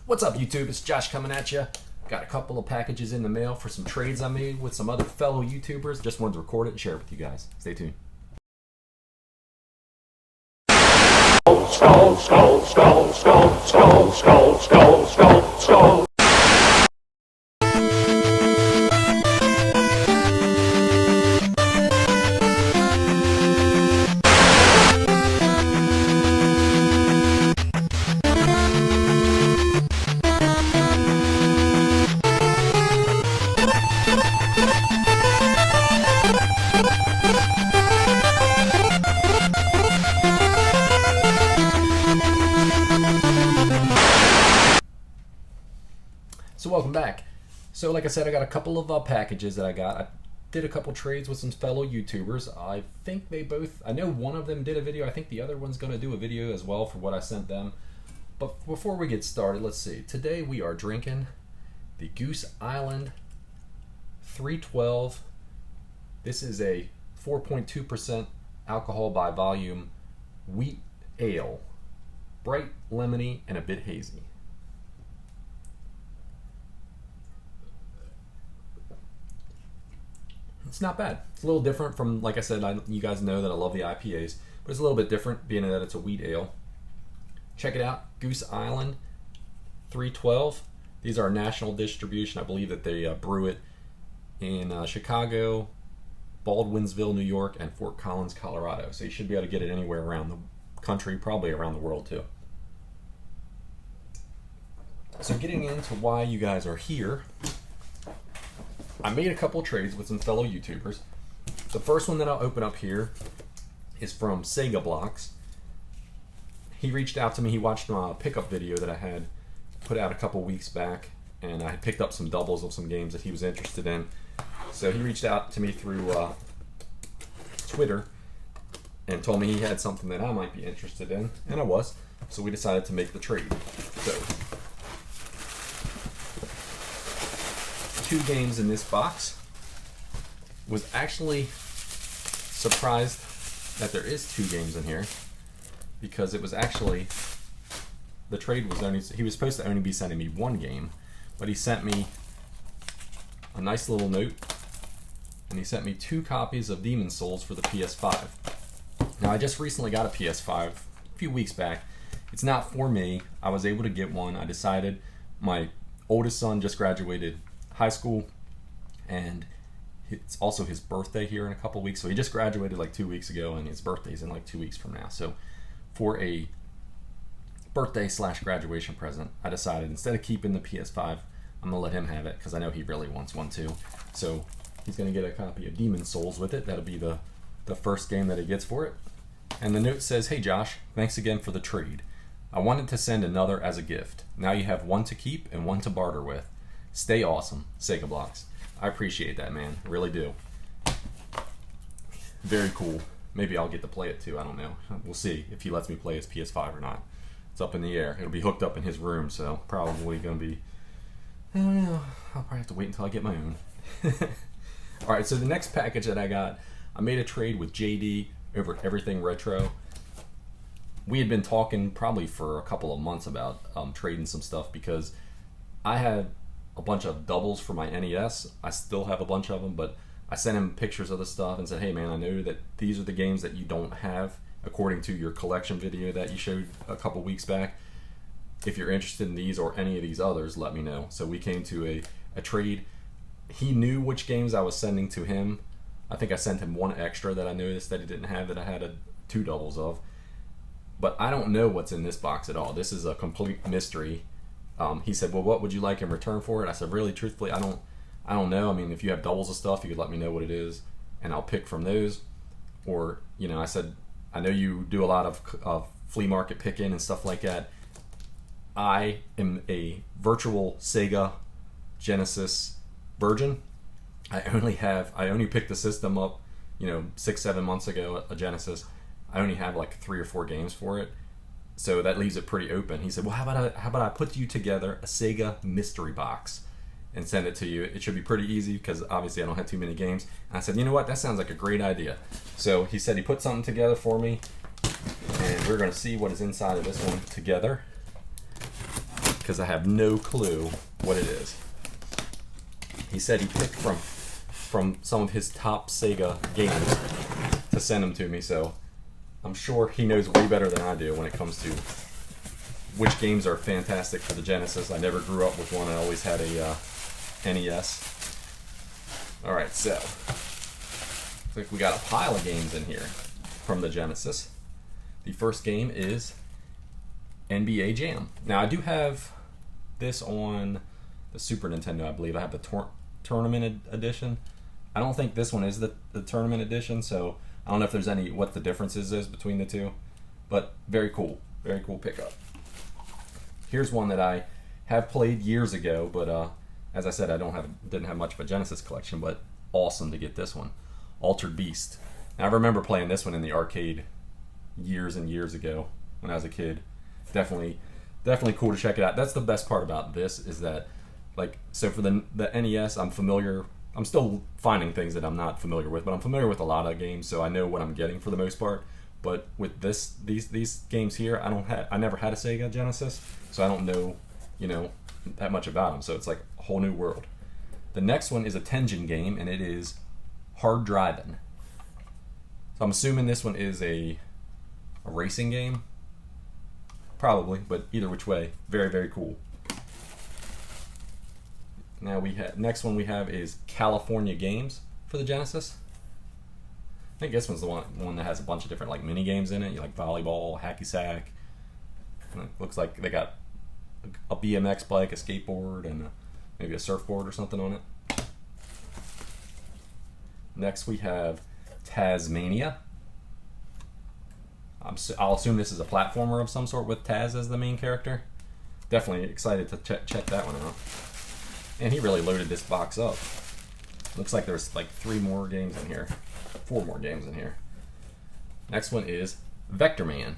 What's up, YouTube? It's Josh coming at you. Got a couple of packages in the mail for some trades I made with some other fellow YouTubers. Just wanted to record it and share it with you guys. Stay tuned. Skull, skull, skull, skull, skull, skull, skull, skull, skull. So welcome back. So like I said, I got a couple of packages that I got. I did a couple trades with some fellow YouTubers. I think I know one of them did a video. I think the other one's going to do a video as well for what I sent them. But before we get started, let's see. Today we are drinking the Goose Island 312. This is a 4.2% alcohol by volume wheat ale. Bright, lemony, and a bit hazy. It's not bad. It's a little different from, like I said, you guys know that I love the IPAs, but it's a little bit different being that it's a wheat ale. Check it out, Goose Island 312. These are national distribution. I believe that they brew it in Chicago, Baldwinsville, New York, and Fort Collins, Colorado. So you should be able to get it anywhere around the country, probably around the world too. So getting into why you guys are here, I made a couple trades with some fellow YouTubers. The first one that I'll open up here is from SEGABlocks. He reached out to me. He watched my pickup video that I had put out a couple weeks back, and I had picked up some doubles of some games that he was interested in. So he reached out to me through Twitter and told me he had something that I might be interested in, and I was. So we decided to make the trade. So 2 games in this box. Was actually surprised that there is 2 games in here, because it was actually, the trade was only, he was supposed to only be sending me 1 game, but he sent me a nice little note, and he sent me 2 copies of Demon's Souls for the PS5. Now I just recently got a PS5 a few weeks back. It's not for me. I was able to get one. I decided, my oldest son just graduated high school, and it's also his birthday here in a couple weeks. So he just graduated like 2 weeks ago, and his birthday's in like 2 weeks from now. So for a birthday / graduation present, I decided instead of keeping the PS5, I'm gonna let him have it because I know he really wants one too. So he's gonna get a copy of Demon's Souls with it. That'll be the first game that he gets for it. And the note says, "Hey Josh, thanks again for the trade. I wanted to send another as a gift. Now you have 1 to keep and 1 to barter with. Stay awesome, SEGABlocks." I appreciate that, man. I really do. Very cool. Maybe I'll get to play it too. I don't know. We'll see if he lets me play his PS5 or not. It's up in the air. It'll be hooked up in his room, so probably going to be, I don't know. I'll probably have to wait until I get my own. Alright, so the next package that I got, I made a trade with JD over at Everything Retro. We had been talking probably for a couple of months about trading some stuff, because I had a bunch of doubles for my NES. I still have a bunch of them, but I sent him pictures of the stuff and said, "Hey man, I know that these are the games that you don't have according to your collection video that you showed a couple weeks back. If you're interested in these or any of these others, let me know." So we came to a trade. He knew which games I was sending to him. I think I sent him 1 extra that I noticed that he didn't have, that I had 2 doubles of. But I don't know what's in this box at all. This is a complete mystery. He said, "Well, what would you like in return for it?" I said, "Really, truthfully, I don't know. I mean, if you have doubles of stuff, you could let me know what it is, and I'll pick from those." Or, you know, I said, "I know you do a lot of flea market picking and stuff like that. I am a virtual Sega Genesis virgin. I only picked the system up, 6-7 months ago, a Genesis. I only have like 3 or 4 games for it. So that leaves it pretty open." He said, "Well, how about I put you together a Sega mystery box and send it to you? It should be pretty easy because obviously I don't have too many games." And I said, "You know what? That sounds like a great idea." So he said he put something together for me, and we're going to see what is inside of this one together. because I have no clue what it is. He said he picked from some of his top Sega games to send them to me, so I'm sure he knows way better than I do when it comes to which games are fantastic for the Genesis. I never grew up with one. I always had a NES. Alright, so looks like we got a pile of games in here from the Genesis. The first game is NBA Jam. Now, I do have this on the Super Nintendo, I believe. I have the Tournament Edition. I don't think this one is the Tournament Edition, so I don't know if there's what the differences is between the two. But very cool. Very cool pickup. Here's one that I have played years ago, but as I said, I didn't have much of a Genesis collection, but awesome to get this one. Altered Beast. Now, I remember playing this one in the arcade years and years ago when I was a kid. Definitely cool to check it out. That's the best part about this is that, like, so for the NES, I'm familiar. I'm still finding things that I'm not familiar with, but I'm familiar with a lot of games, so I know what I'm getting for the most part. But with these games here, I never had a Sega Genesis, so I don't know, that much about them. So it's like a whole new world. The next one is a Tengen game, and it is Hard Driving. So I'm assuming this one is a racing game, probably, but either which way, very, very cool. Now next one we have is California Games for the Genesis. I think this one's the one that has a bunch of different like mini games in it, like volleyball, hacky sack. And it looks like they got a BMX bike, a skateboard, and maybe a surfboard or something on it. Next we have Tasmania. I'll assume this is a platformer of some sort with Taz as the main character. Definitely excited to check that one out. And he really loaded this box up. Looks like there's like 4 more games in here. Next one is Vector Man.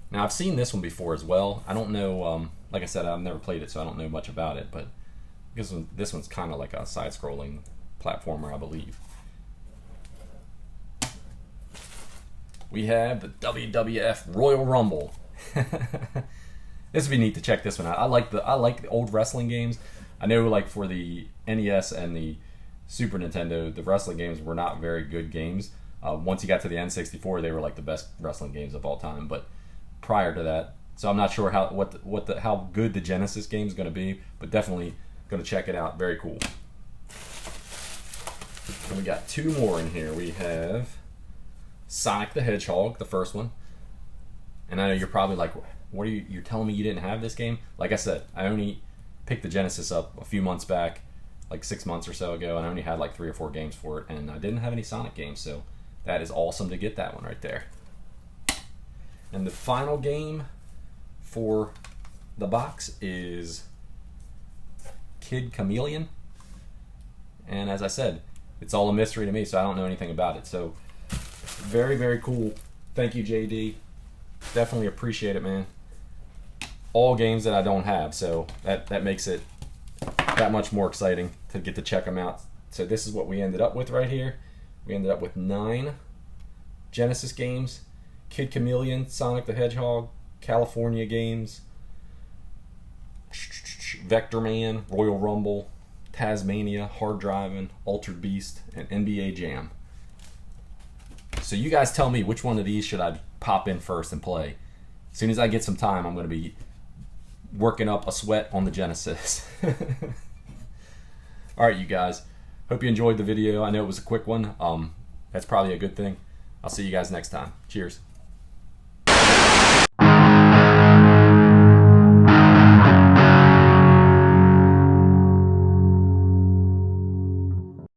Now, I've seen this one before as well. I don't know, like I said, I've never played it, so I don't know much about it, but this one's kind of like a side-scrolling platformer, I believe. We have the WWF Royal Rumble. This would be neat to check this one out. I like the old wrestling games. I know, like, for the NES and the Super Nintendo, the wrestling games were not very good games. Once you got to the N64, they were like the best wrestling games of all time. But prior to that, so I'm not sure how good the Genesis game is going to be, but definitely going to check it out. Very cool. And we got 2 more in here. We have Sonic the Hedgehog, the first one. And I know you're probably like, what are you're telling me you didn't have this game? Like I said, I only picked the Genesis up a few months back, like 6 months or so ago, and I only had like 3 or 4 games for it, and I didn't have any Sonic games, so that is awesome to get that one right there. And the final game for the box is Kid Chameleon. And as I said, it's all a mystery to me, so I don't know anything about it. So very, very cool. Thank you, JD. Definitely appreciate it, man. All games that I don't have, so that makes it that much more exciting to get to check them out. So this is what we ended up with right here. We ended up with 9 Genesis games: Kid Chameleon, Sonic the Hedgehog, California Games, Vector Man, Royal Rumble, Tasmania, Hard Driving, Altered Beast, and NBA Jam. So you guys tell me which one of these should I pop in first and play. As soon as I get some time, I'm going to be working up a sweat on the Genesis. Alright, you guys. Hope you enjoyed the video. I know it was a quick one. That's probably a good thing. I'll see you guys next time. Cheers.